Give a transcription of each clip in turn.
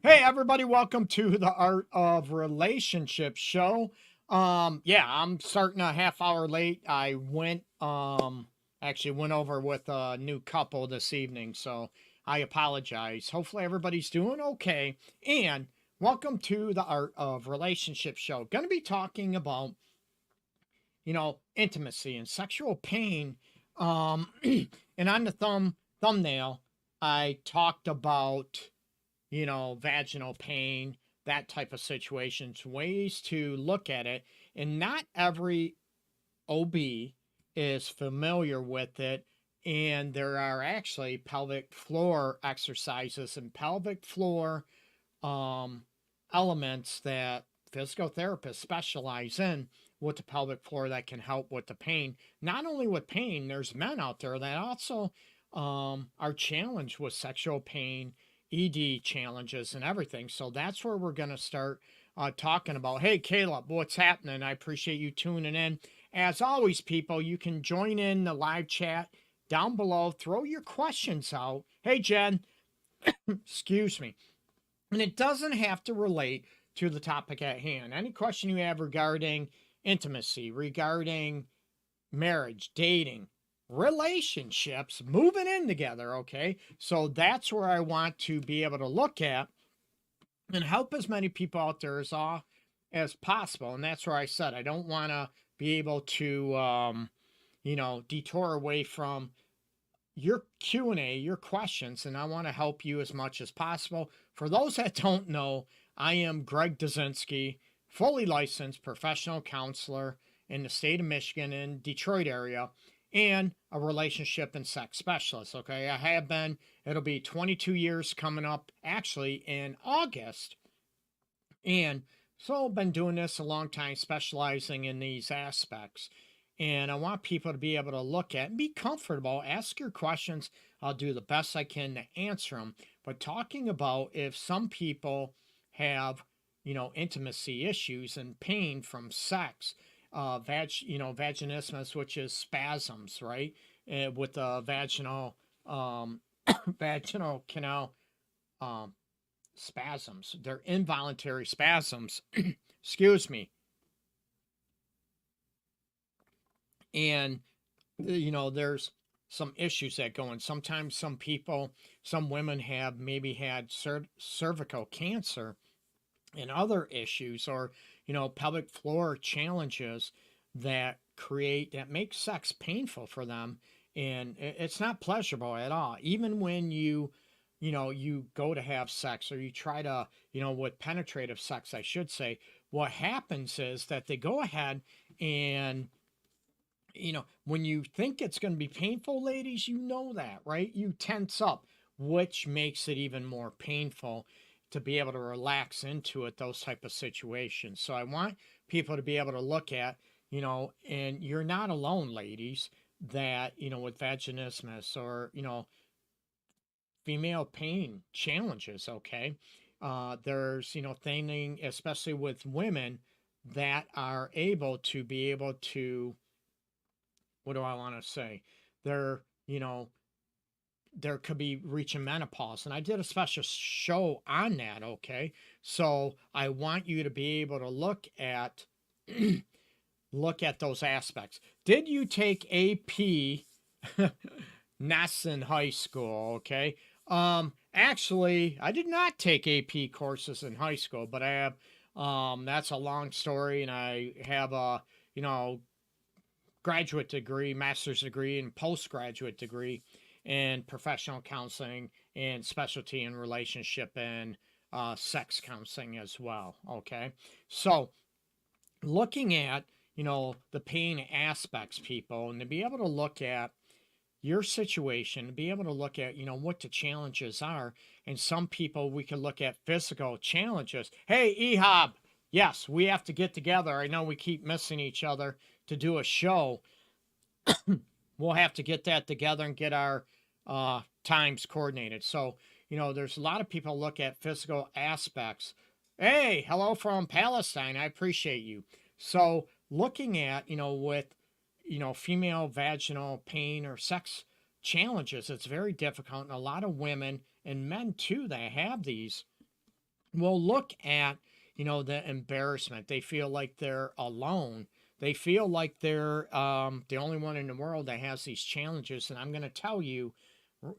Hey everybody, welcome to the Art of Relationship show. Yeah, I'm starting a half hour late. I actually went over with a new couple this evening, so I apologize. Hopefully everybody's doing okay. And welcome to the Art of Relationship show. Going to be talking about, intimacy and sexual pain. And on the thumbnail, I talked about vaginal pain, that type of situations, ways to look at it. And not every OB is familiar with it. And there are actually pelvic floor exercises and pelvic floor um, elements that physical therapists specialize in with the pelvic floor that can help with the pain. Not only with pain, there's men out there that also are challenged with sexual pain, ED challenges, and everything. So that's where we're going to start talking about. Hey, Caleb, what's happening? I appreciate you tuning in. As always, people, you can join in the live chat down below. Throw your questions out. Hey, Jen, excuse me. And it doesn't have to relate to the topic at hand. Any question you have regarding intimacy, regarding marriage, dating, relationships, moving in together, okay? So that's where I want to be able to look at and help as many people out there as possible. And that's where I said I don't want to be able to detour away from your Q&A, your questions, and I want to help you as much as possible. For those that don't know, I am Greg Dudzinski, fully licensed professional counselor in the state of Michigan in Detroit area and a relationship and sex specialist. Okay, I have been, it'll be 22 years coming up actually in August. And so I've been doing this a long time, specializing in these aspects. And I want people to be able to look at and be comfortable, ask your questions. I'll do the best I can to answer them. But talking about if some people have, intimacy issues and pain from sex, vaginismus, which is spasms, right? With the vaginal, vaginal canal, um, spasms. They're involuntary spasms. Excuse me. And, there's some issues that go in. Sometimes some women have maybe had cervical cancer and other issues or, pelvic floor challenges that make sex painful for them. And it's not pleasurable at all. Even when you go to have sex or you try to, with penetrative sex, I should say, what happens is that they go ahead and, when you think it's going to be painful, ladies, you know that, right? You tense up, which makes it even more painful to be able to relax into it, those type of situations. So I want people to be able to look at, and you're not alone, ladies, that, with vaginismus or, female pain challenges, okay? There's, thing, especially with women that are able to, what do I want to say? They're, there could be reaching menopause. And I did a special show on that, okay? So I want you to be able to look at look at those aspects. Did you take AP NAS in high school, okay? Actually, I did not take AP courses in high school, but I have that's a long story and I have a, graduate degree, master's degree, and postgraduate degree in professional counseling and specialty in relationship and sex counseling as well. Okay. So, looking at, the pain aspects, people, and to be able to look at your situation, to be able to look at, what the challenges are. And some people, we can look at physical challenges. Hey, Ehab, yes, we have to get together. I know we keep missing each other to do a show. We'll have to get that together and get our times coordinated. So, there's a lot of people look at physical aspects. Hey, hello from Palestine. I appreciate you. So, looking at, with, female vaginal pain or sex challenges, it's very difficult. And a lot of women and men too that have these will look at, the embarrassment. They feel like they're alone. They feel like they're the only one in the world that has these challenges. And I'm going to tell you,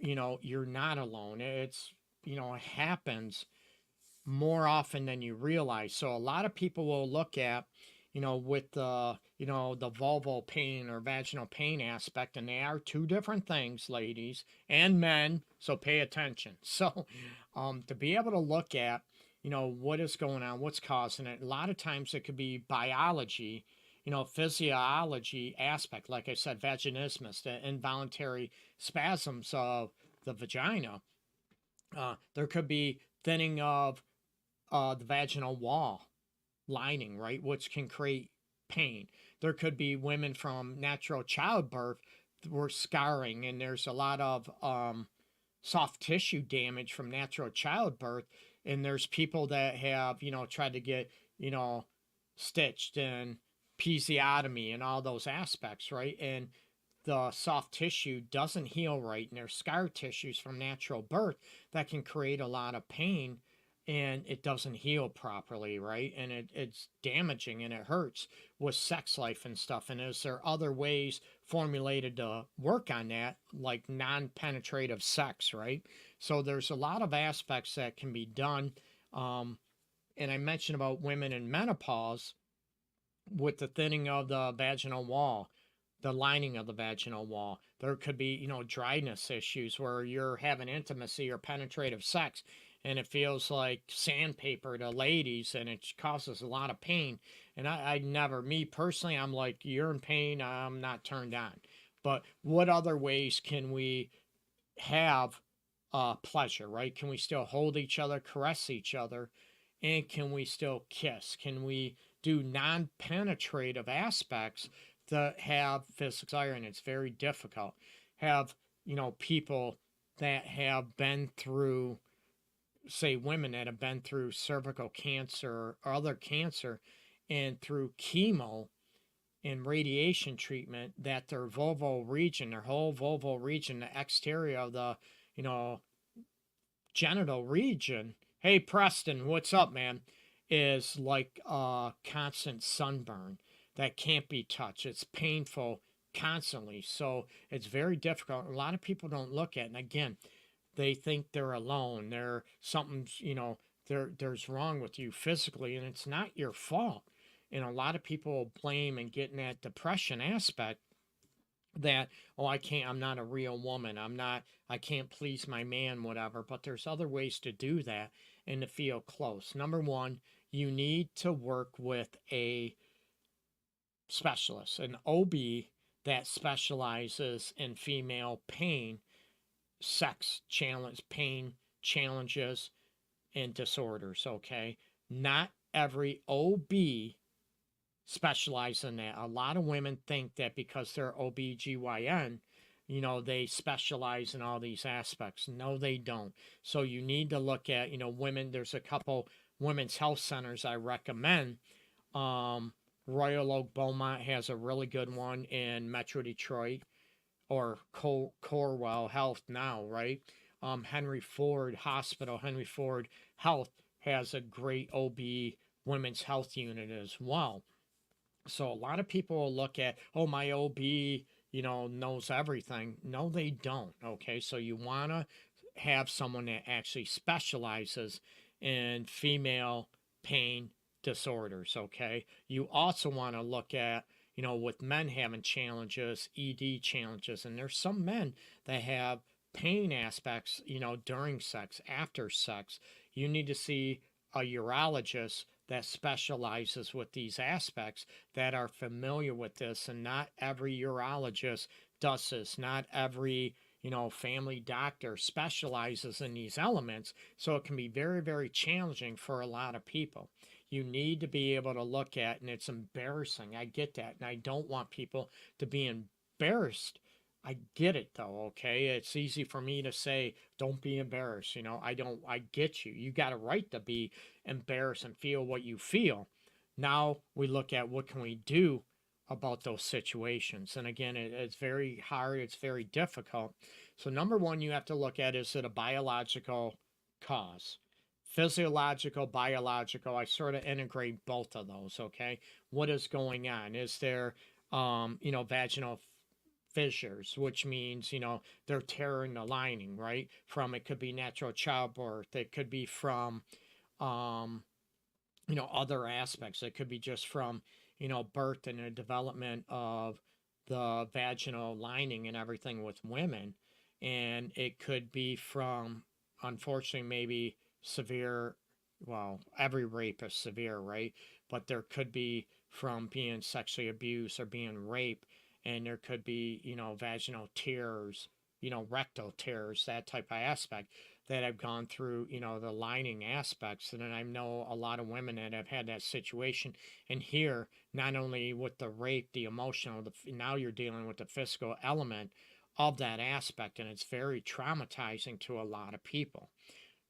you're not alone. It happens more often than you realize. So a lot of people will look at, with the vulval pain or vaginal pain aspect, and they are two different things, ladies and men. So pay attention. So, to be able to look at, what is going on, what's causing it. A lot of times it could be biology, physiology aspect. Like I said, vaginismus, the involuntary spasms of the vagina. There could be thinning of the vaginal wall lining, right, which can create pain. There could be women from natural childbirth were scarring, and there's a lot of soft tissue damage from natural childbirth. And there's people that have, tried to get, stitched and episiotomy and all those aspects, right? And the soft tissue doesn't heal right, and there's scar tissues from natural birth that can create a lot of pain, and it doesn't heal properly, right? And it's damaging and it hurts with sex life and stuff. And is there other ways formulated to work on that, like non-penetrative sex, right? So there's a lot of aspects that can be done. And I mentioned about women in menopause with the thinning of the vaginal wall, the lining of the vaginal wall. There could be, dryness issues where you're having intimacy or penetrative sex and it feels like sandpaper to ladies and it causes a lot of pain. And I never, me personally, I'm like, you're in pain, I'm not turned on. But what other ways can we have pleasure, right? Can we still hold each other, caress each other, and can we still kiss? Can we do non-penetrative aspects that have physical desire? And it's very difficult. Have, people that have been through, say, women that have been through cervical cancer or other cancer, and through chemo and radiation treatment, that their vulval region, their whole vulval region, the exterior of the, genital region, hey Preston, what's up, man, is like a constant sunburn that can't be touched. It's painful constantly. So it's very difficult. A lot of people don't look at it. And again, they think they're alone. Something's, there's wrong with you physically, and it's not your fault. And a lot of people blame and get in that depression aspect that, oh, I'm not a real woman. I can't please my man, whatever. But there's other ways to do that and to feel close. Number one, you need to work with a specialist, an OB that specializes in female pain, sex challenge, pain challenges, and disorders, okay? Not every OB specializes in that. A lot of women think that because they're OBGYN, they specialize in all these aspects. No, they don't. So you need to look at, women. There's a couple women's health centers I recommend. Royal Oak Beaumont has a really good one in Metro Detroit, or Corewell Health now, right? Henry Ford Hospital, Henry Ford Health has a great OB women's health unit as well. So a lot of people will look at, oh, my OB, knows everything. No, they don't. Okay. So you want to have someone that actually specializes in female pain disorders. Okay. You also want to look at, with men having challenges, ED challenges, and there's some men that have pain aspects, during sex, after sex. You need to see a urologist that specializes with these aspects, that are familiar with this. And not every urologist does this. Not every, family doctor specializes in these elements. So it can be very, very challenging for a lot of people. You need to be able to look at, and it's embarrassing. I get that. And I don't want people to be embarrassed. I get it though, okay? It's easy for me to say, don't be embarrassed. I get you. You got a right to be embarrassed and feel what you feel. Now we look at what can we do about those situations. And again, it's very hard. It's very difficult. So number one, you have to look at, is it a biological cause? Physiological, biological, I sort of integrate both of those, okay? What is going on? Is there, vaginal fissures, which means, they're tearing the lining, right? From, it could be natural childbirth, it could be from, um, other aspects. It could be just from, birth and the development of the vaginal lining and everything with women. And it could be from, unfortunately, maybe severe, well, every rape is severe, right? But there could be from being sexually abused or being raped. And there could be, vaginal tears, rectal tears, that type of aspect that have gone through, the lining aspects. And then I know a lot of women that have had that situation. And here, not only with the rape, the emotional, now you're dealing with the physical element of that aspect. And it's very traumatizing to a lot of people.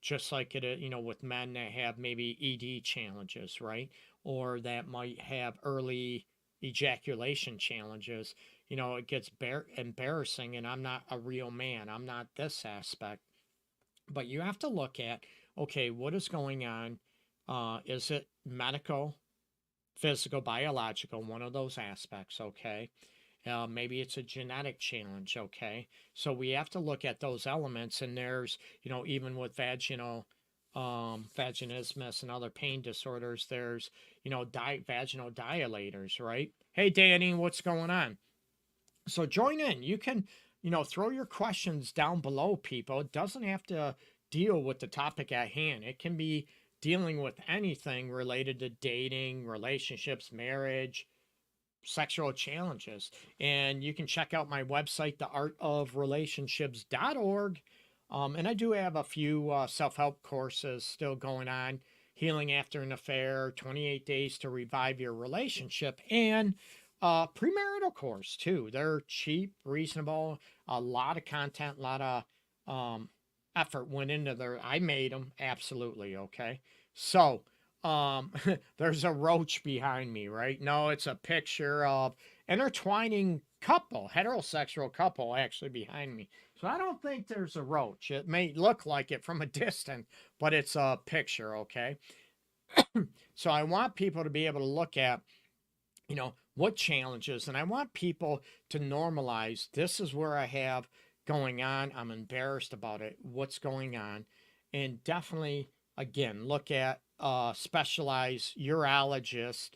Just like it, with men that have maybe ED challenges, right? Or that might have early ejaculation challenges. It gets embarrassing, and I'm not a real man. I'm not this aspect. But you have to look at, okay, what is going on? Is it medical, physical, biological, one of those aspects, okay? Maybe it's a genetic challenge, okay? So we have to look at those elements, and there's, even with vaginismus and other pain disorders, there's, vaginal dilators, right? Hey, Danny, what's going on? So join in. You can, throw your questions down below, people. It doesn't have to deal with the topic at hand. It can be dealing with anything related to dating, relationships, marriage, sexual challenges. And you can check out my website, theartofrelationships.org. And I do have a few self-help courses still going on. Healing After an Affair, 28 Days to Revive Your Relationship, and premarital course too. They're cheap, reasonable, a lot of content, a lot of effort went into there. I made them, absolutely, okay? So, there's a roach behind me, right? No, it's a picture of intertwining couple, heterosexual couple actually behind me. So I don't think there's a roach. It may look like it from a distance, but it's a picture, okay? So I want people to be able to look at, what challenges, and I want people to normalize, this is where I have going on. I'm embarrassed about it. What's going on? And definitely, again, look at specialized urologist,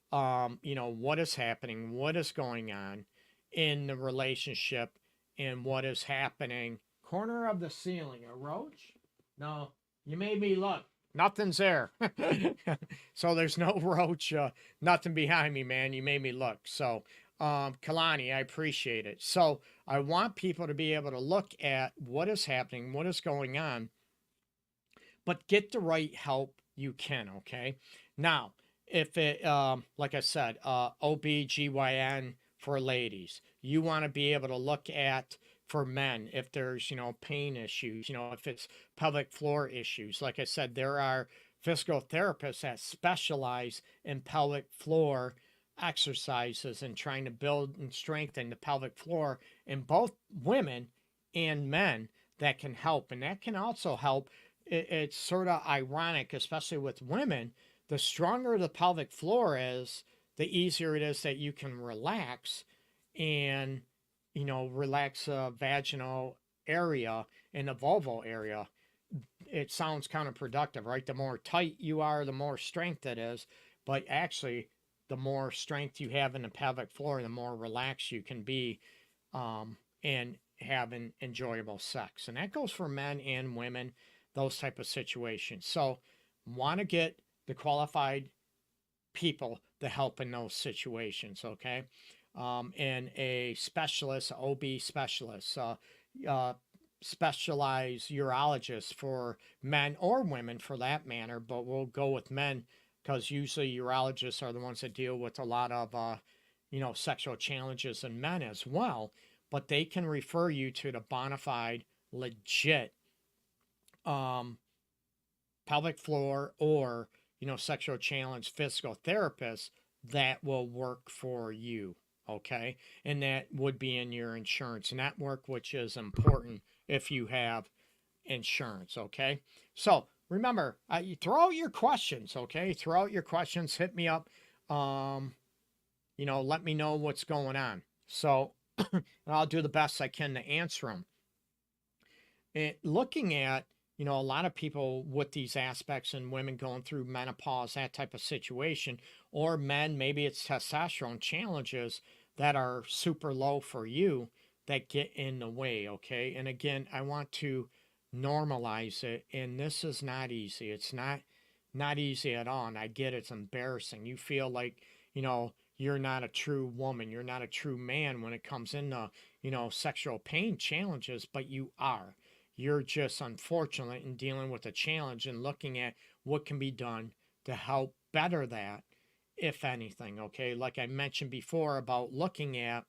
what is happening, what is going on in the relationship, and what is happening. Corner of the ceiling, a roach? No, you made me look. Nothing's there. So there's no roach, nothing behind me, man. You made me look. So, Kalani, I appreciate it. So I want people to be able to look at what is happening, what is going on, but get the right help you can, okay? Now, if it, like I said, OBGYN for ladies, you want to be able to look at for men if there's, pain issues, if it's pelvic floor issues. Like I said, there are physical therapists that specialize in pelvic floor exercises and trying to build and strengthen the pelvic floor in both women and men that can help. And that can also help. It's sort of ironic, especially with women. The stronger the pelvic floor is, the easier it is that you can relax and, relax a vaginal area and the vulval area. It sounds counterproductive, right? The more tight you are, the more strength it is. But actually, the more strength you have in the pelvic floor, the more relaxed you can be, and having enjoyable sex. And that goes for men and women, those type of situations. So want to get the qualified people to help in those situations, okay? And a specialist, OB specialist, specialized urologist for men or women for that matter, but we'll go with men because usually urologists are the ones that deal with a lot of, sexual challenges in men as well. But they can refer you to the bona fide, legit pelvic floor or, sexual challenge physical therapist that will work for you. okay? And that would be in your insurance network, which is important if you have insurance, okay? So remember, you throw out your questions, okay? Throw out your questions, hit me up. Um, let me know what's going on. So I'll do the best I can to answer them. And looking at, a lot of people with these aspects and women going through menopause, that type of situation, or men, maybe it's testosterone challenges that are super low for you that get in the way, okay? And again, I want to normalize it, and this is not easy. It's not easy at all, and I get it's embarrassing. You feel like, you're not a true woman, you're not a true man when it comes into, sexual pain challenges, but you are. You're just unfortunate in dealing with a challenge and looking at what can be done to help better that, if anything. Okay. Like I mentioned before about looking at,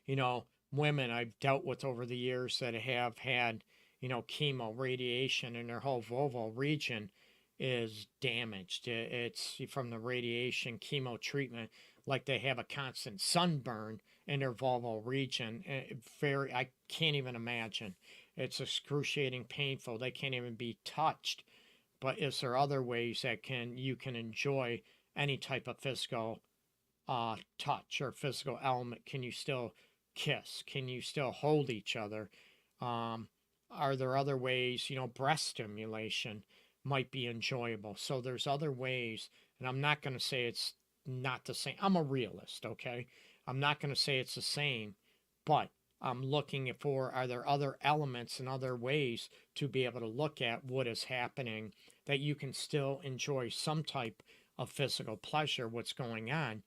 you know, women I've dealt with over the years that have had, chemo, radiation, and their whole vulval region is damaged. It's from the radiation chemo treatment, like they have a constant sunburn in their vulval region. I can't even imagine. It's excruciating, painful. They can't even be touched. But is there other ways that you can enjoy any type of physical touch or physical element? Can you still kiss? Can you still hold each other? Um, are there other ways, breast stimulation might be enjoyable. So there's other ways, and I'm not going to say it's not the same. I'm a realist, okay? I'm not going to say it's the same, but I'm looking for, are there other elements and other ways to be able to look at what is happening that you can still enjoy some type of physical pleasure, what's going on,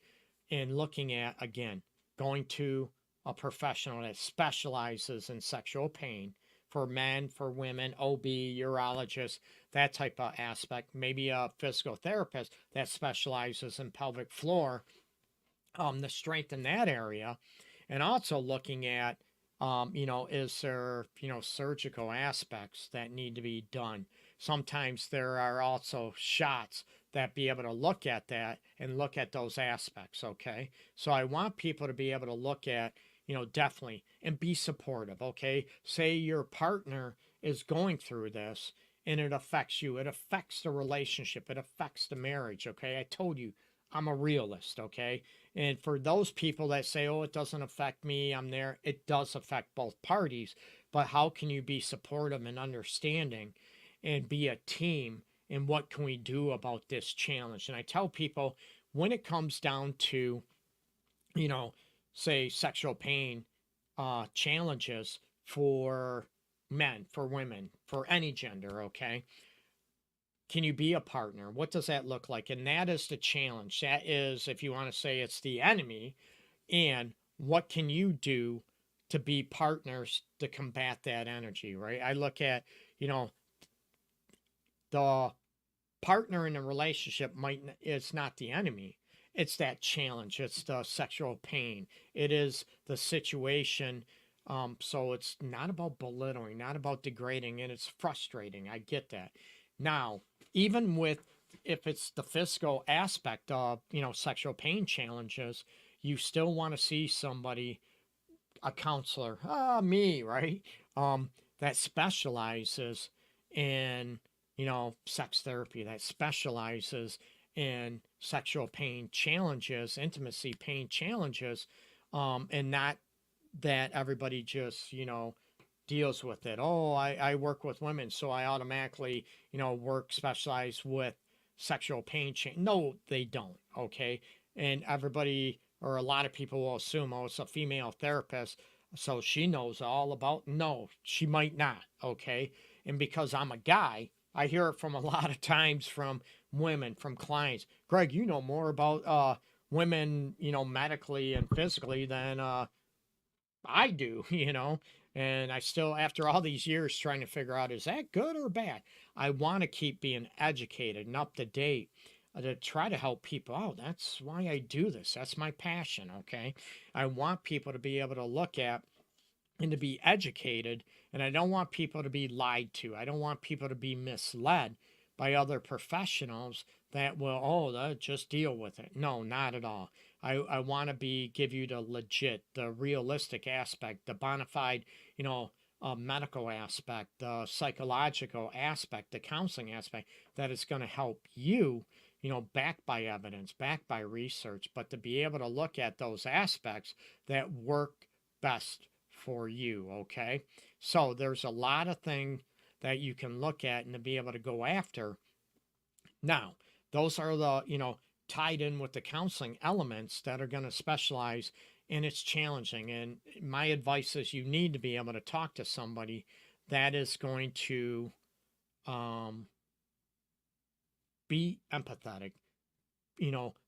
and looking at, again, going to a professional that specializes in sexual pain for men, for women, OB, urologist, that type of aspect, maybe a physical therapist that specializes in pelvic floor, the strength in that area, and also looking at, is there, surgical aspects that need to be done. Sometimes there are also shots that be able to look at that and look at those aspects, okay? So I want people to be able to look at, definitely, and be supportive, okay? Say your partner is going through this and it affects you, it affects the relationship, it affects the marriage, okay? I told you, I'm a realist, okay? And for those people that say, oh, it doesn't affect me, I'm there, it does affect both parties. But how can you be supportive and understanding and be a team? And what can we do about this challenge? And I tell people when it comes down to, say sexual pain challenges for men, for women, for any gender, okay? Can you be a partner? What does that look like? And that is the challenge. That is, if you want to say it's the enemy, and what can you do to be partners to combat that energy, right? I look at, the partner in a relationship it's not the enemy. It's that challenge. It's the sexual pain. It is the situation. So it's not about belittling, not about degrading, and it's frustrating. I get that. Now, even with, if it's the physical aspect of, sexual pain challenges, you still want to see somebody, a counselor, me, right? That specializes in, sex therapy, that specializes in sexual pain challenges, intimacy pain challenges, and not that everybody just, deals with it. Oh, I work with women, so I automatically, work specialized with sexual pain. No, they don't. Okay. And everybody, or a lot of people will assume, oh, it's a female therapist, so she knows all about. No, she might not. Okay. And because I'm a guy, I hear it from a lot of times from women, from clients. Greg, you know more about women, medically and physically than I do, and I still, after all these years, trying to figure out, is that good or bad? I want to keep being educated and up to date to try to help people out. That's why I do this. That's my passion, okay? I want people to be able to look at and to be educated, and I don't want people to be lied to. I don't want people to be misled by other professionals that will, oh, just deal with it. No, not at all. I want to give you the legit, the realistic aspect, the bona fide, medical aspect, the psychological aspect, the counseling aspect that is going to help you, backed by evidence, backed by research, but to be able to look at those aspects that work best for you, okay? So there's a lot of things that you can look at and to be able to go after. Now, those are the, tied in with the counseling elements that are going to specialize, and it's challenging. And my advice is you need to be able to talk to somebody that is going to be empathetic,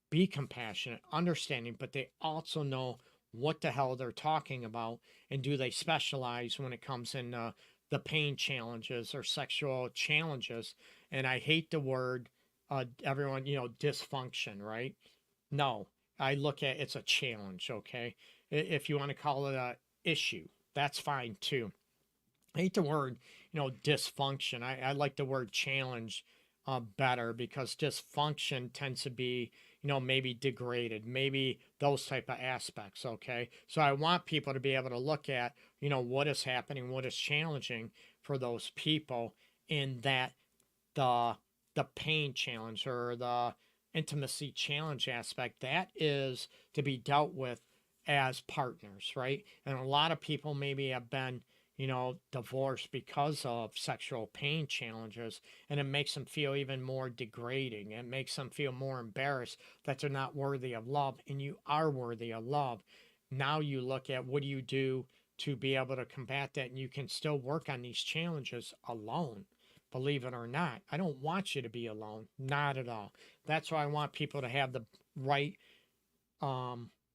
be compassionate, understanding, but they also know what the hell they're talking about, and do they specialize when it comes in the pain challenges or sexual challenges. And I hate the word everyone, dysfunction, right? No, I look at it's a challenge, okay? If you want to call it a issue, that's fine too. I hate the word, dysfunction. I like the word challenge better, because dysfunction tends to be, maybe degraded, maybe those type of aspects. Okay. So I want people to be able to look at, what is happening, what is challenging for those people, in that the pain challenge or the intimacy challenge aspect, that is to be dealt with as partners, right? And a lot of people maybe have been, divorced because of sexual pain challenges, and it makes them feel even more degrading. It makes them feel more embarrassed that they're not worthy of love, and you are worthy of love. Now you look at what do you do to be able to combat that, and you can still work on these challenges alone. Believe it or not, I don't want you to be alone, not at all. That's why I want people to have the right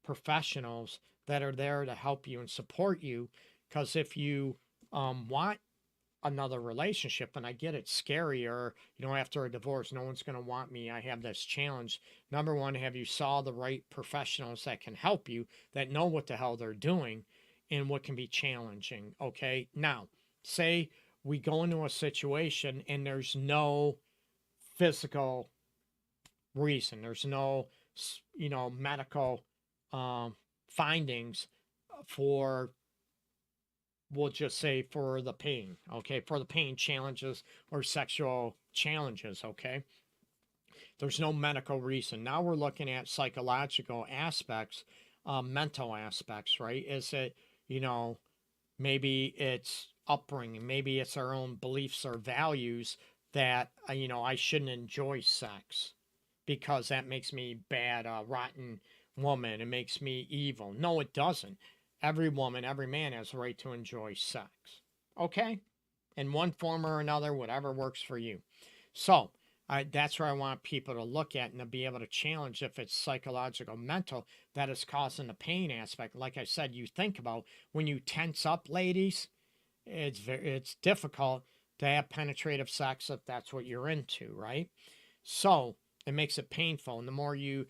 professionals that are there to help you and support you. Because if you want another relationship, and I get it's scarier, after a divorce, no one's going to want me, I have this challenge. Number one, have you saw the right professionals that can help you, that know what the hell they're doing and what can be challenging? Okay. Now, say we go into a situation and there's no physical reason, there's no, medical findings for, we'll just say, for the pain, okay, for the pain challenges or sexual challenges, okay? There's no medical reason. Now we're looking at psychological aspects, mental aspects, right? Is it, maybe it's upbringing, maybe it's our own beliefs or values that, I shouldn't enjoy sex because that makes me bad, rotten woman. It makes me evil. No, it doesn't. Every woman, every man has a right to enjoy sex. Okay? In one form or another, whatever works for you. So, that's where I want people to look at and to be able to challenge if it's psychological, mental, that is causing the pain aspect. Like I said, you think about when you tense up, ladies, it's difficult to have penetrative sex if that's what you're into, right? So it makes it painful. And the more you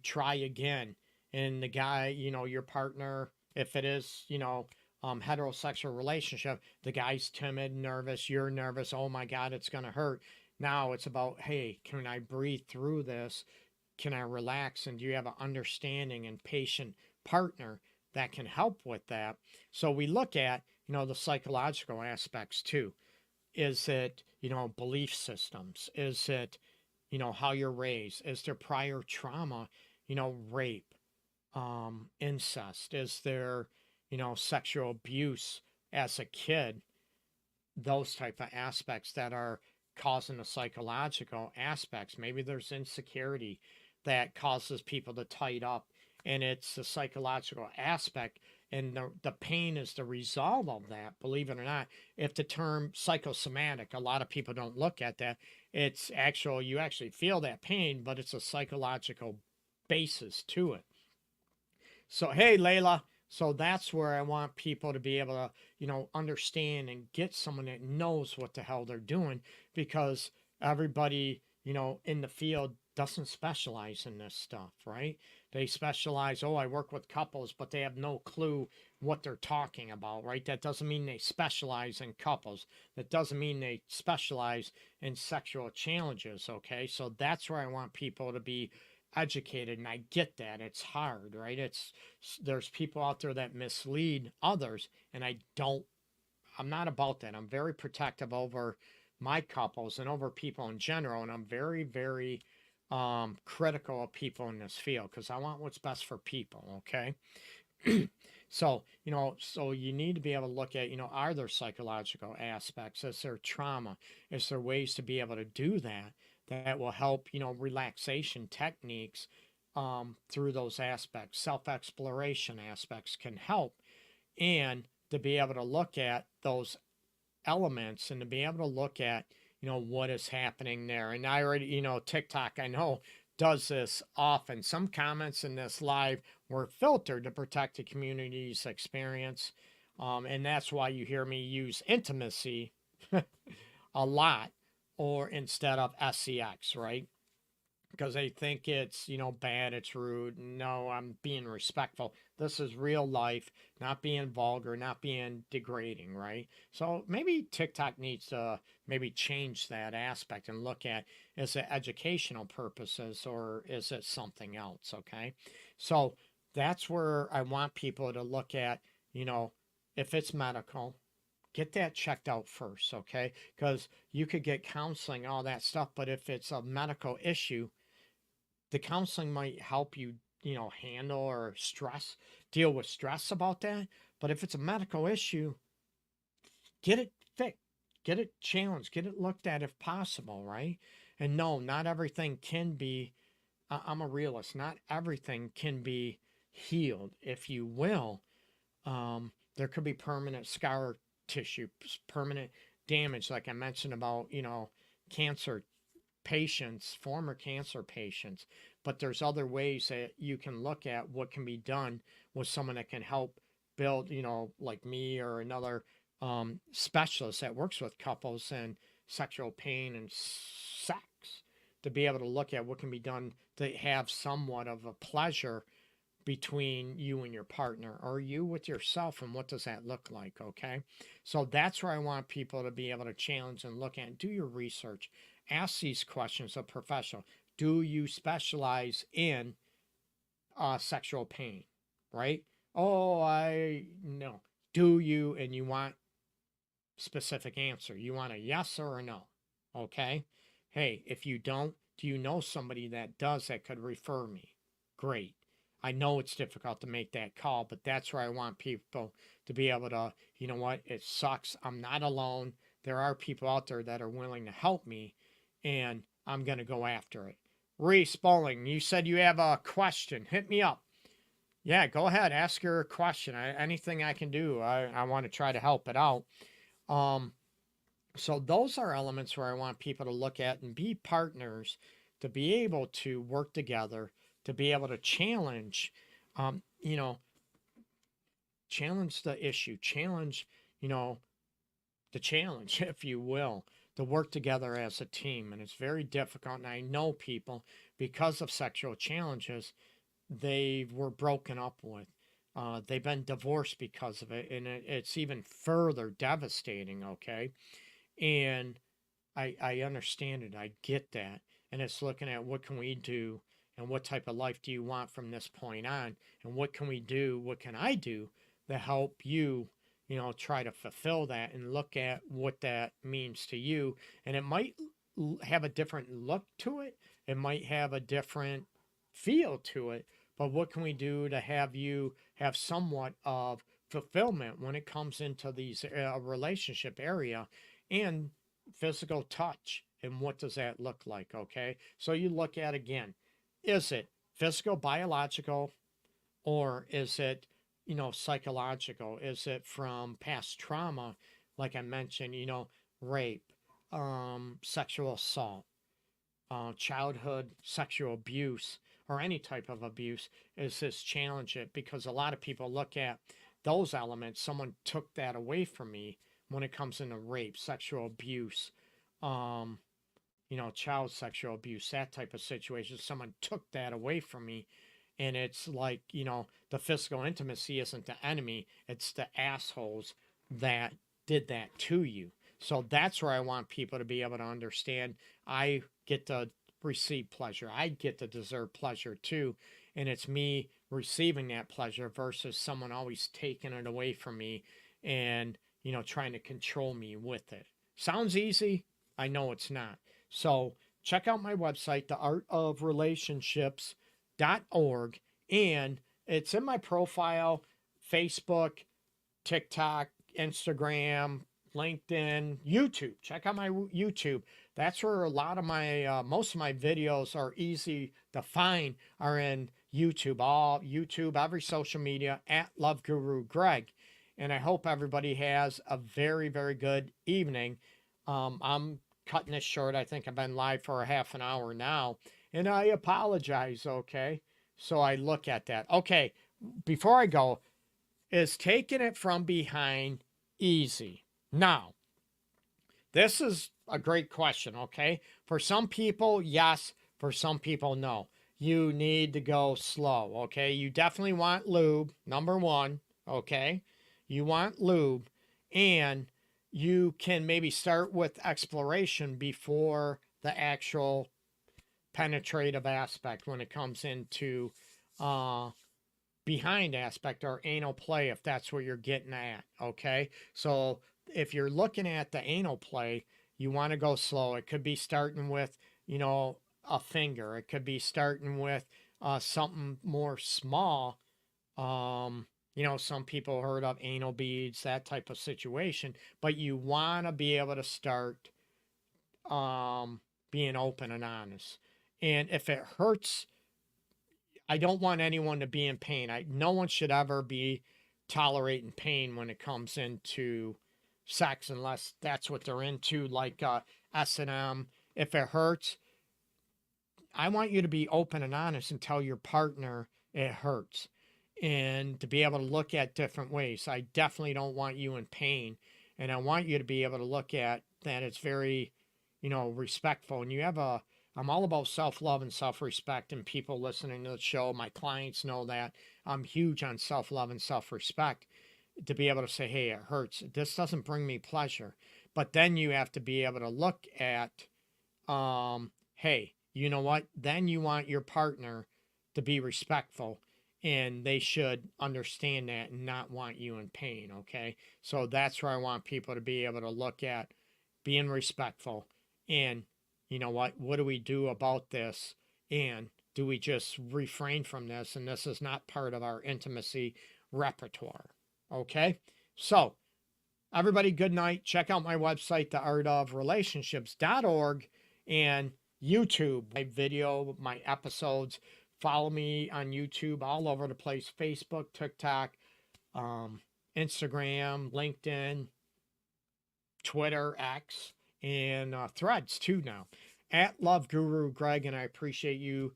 try again, and the guy, your partner, if it is, heterosexual relationship, the guy's timid, nervous, you're nervous. Oh my God, it's going to hurt. Now it's about, hey, can I breathe through this? Can I relax? And do you have an understanding and patient partner that can help with that? So we look at, the psychological aspects too. Is it, belief systems? Is it, how you're raised? Is there prior trauma, rape, incest? Is there, sexual abuse as a kid? Those type of aspects that are causing the psychological aspects. Maybe there's insecurity that causes people to tight up, and it's the psychological aspect, and the pain is the result of that. Believe it or not, if the term psychosomatic, a lot of people don't look at that. It's actual, you actually feel that pain, but it's a psychological basis to it. So, hey, Layla. So that's where I want people to be able to, understand and get someone that knows what the hell they're doing, because everybody, in the field doesn't specialize in this stuff, right? They specialize, oh, I work with couples, but they have no clue what they're talking about, right? That doesn't mean they specialize in couples. That doesn't mean they specialize in sexual challenges, okay? So that's where I want people to be educated, and I get that. It's hard, right? There's people out there that mislead others, and I'm not about that. I'm very protective over my couples and over people in general, and I'm very, very critical of people in this field because I want what's best for people. Okay. So, so you need to be able to look at, are there psychological aspects? Is there trauma? Is there ways to be able to do that that will help, relaxation techniques through those aspects? Self exploration aspects can help. And to be able to look at those elements and to be able to look at, what is happening there. And I already, TikTok, I know, does this often. Some comments in this live were filtered to protect the community's experience. And that's why you hear me use intimacy a lot or instead of sex, right? Because they think it's, bad, it's rude. No, I'm being respectful. This is real life, not being vulgar, not being degrading, right? So maybe TikTok needs to maybe change that aspect and look at, is it educational purposes or is it something else, okay? So that's where I want people to look at, if it's medical, get that checked out first, okay? Because you could get counseling, all that stuff, but if it's a medical issue, the counseling might help you, handle or deal with stress about that. But if it's a medical issue, get it fixed, get it challenged, get it looked at if possible, right? And no, not everything can be, I'm a realist, not everything can be healed, if you will. There could be permanent scar tissue, permanent damage, like I mentioned about, cancer patients, former cancer patients, but there's other ways that you can look at what can be done with someone that can help build, like me or another specialist that works with couples and sexual pain and sex, to be able to look at what can be done to have somewhat of a pleasure between you and your partner or you with yourself, and what does that look like, okay? So that's where I want people to be able to challenge and look at, do your research, ask these questions of professional. Do you specialize in sexual pain, right? Oh, I no. Do you, and you want specific answer, you want a yes or a no, okay? Hey, if you don't, do you know somebody that does that could refer me? Great. I know it's difficult to make that call, but that's where I want people to be able to, you know what, it sucks. I'm not alone. There are people out there that are willing to help me, and I'm going to go after it. Reese Bowling, you said you have a question. Hit me up. Yeah, go ahead. Ask your question. Anything I can do, I want to try to help it out. Um, so those are elements where I want people to look at and be partners, to be able to work together, to be able to challenge, um, you know, challenge the issue, challenge, the challenge, if you will, to work together as a team. And it's very difficult. And I know people, because of sexual challenges, they were broken up with. They've been divorced because of it. And it's even further devastating, okay? And I understand it. I get that. And it's looking at, what can we do and what type of life do you want from this point on? And what can we do? What can I do to help you, try to fulfill that, and look at what that means to you. And it might have a different look to it. It might have a different feel to it. But what can we do to have you have somewhat of fulfillment when it comes into these relationship area and physical touch? And what does that look like? Okay. So you look at, again, is it physical, biological, or is it, psychological? Is it from past trauma, like I mentioned, rape, sexual assault, childhood sexual abuse, or any type of abuse? Is this challenge it? Because a lot of people look at those elements. Someone took that away from me when it comes into rape, sexual abuse, um, child sexual abuse, that type of situation. Someone took that away from me. And it's like, the physical intimacy isn't the enemy, it's the assholes that did that to you. So that's where I want people to be able to understand I get to receive pleasure. I get to deserve pleasure too. And it's me receiving that pleasure versus someone always taking it away from me and, trying to control me with it. Sounds easy. I know it's not. So check out my website, theartofrelationships.org, and it's in my profile, Facebook, TikTok, Instagram, LinkedIn, YouTube. Check out my YouTube. That's where a lot of my, most of my videos are easy to find, are in YouTube, all YouTube, every social media at LoveGuruGreg. And I hope everybody has a very, very good evening. I'm cutting this short. I think I've been live for a half an hour now, and I apologize. Okay. So I look at that. Okay. Before I go, is taking it from behind easy? Now, this is a great question. Okay. For some people, yes. For some people, no. You need to go slow. Okay. You definitely want lube, number one. Okay. You want lube, and you can maybe start with exploration before the actual penetrative aspect when it comes into behind aspect or anal play, if that's what you're getting at. Okay. So if you're looking at the anal play, you want to go slow. It could be starting with, a finger. It could be starting with something more small. Some people heard of anal beads, that type of situation, but you want to be able to start being open and honest. And if it hurts, I don't want anyone to be in pain. No one should ever be tolerating pain when it comes into sex, unless that's what they're into, like S&M. If it hurts, I want you to be open and honest and tell your partner it hurts, and to be able to look at different ways. I definitely don't want you in pain, and I want you to be able to look at that it's very, respectful. And I'm all about self-love and self-respect, and people listening to the show, my clients know that I'm huge on self-love and self-respect, to be able to say, hey, it hurts. This doesn't bring me pleasure. But then you have to be able to look at, hey, you know what? Then you want your partner to be respectful, and they should understand that and not want you in pain. Okay. So that's where I want people to be able to look at being respectful, and you know what do we do about this? And do we just refrain from this? And this is not part of our intimacy repertoire. Okay. So everybody, good night. Check out my website, theartofrelationships.org, and YouTube, my video, my episodes. Follow me on YouTube all over the place, Facebook, TikTok, Instagram, LinkedIn, Twitter, X, and Threads too now, at LoveGuruGreg. And I appreciate you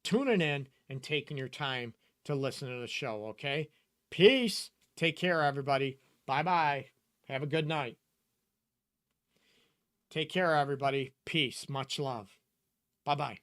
tuning in and taking your time to listen to the show, okay? Peace. Take care, everybody. Bye-bye. Have a good night. Take care, everybody. Peace. Much love. Bye-bye.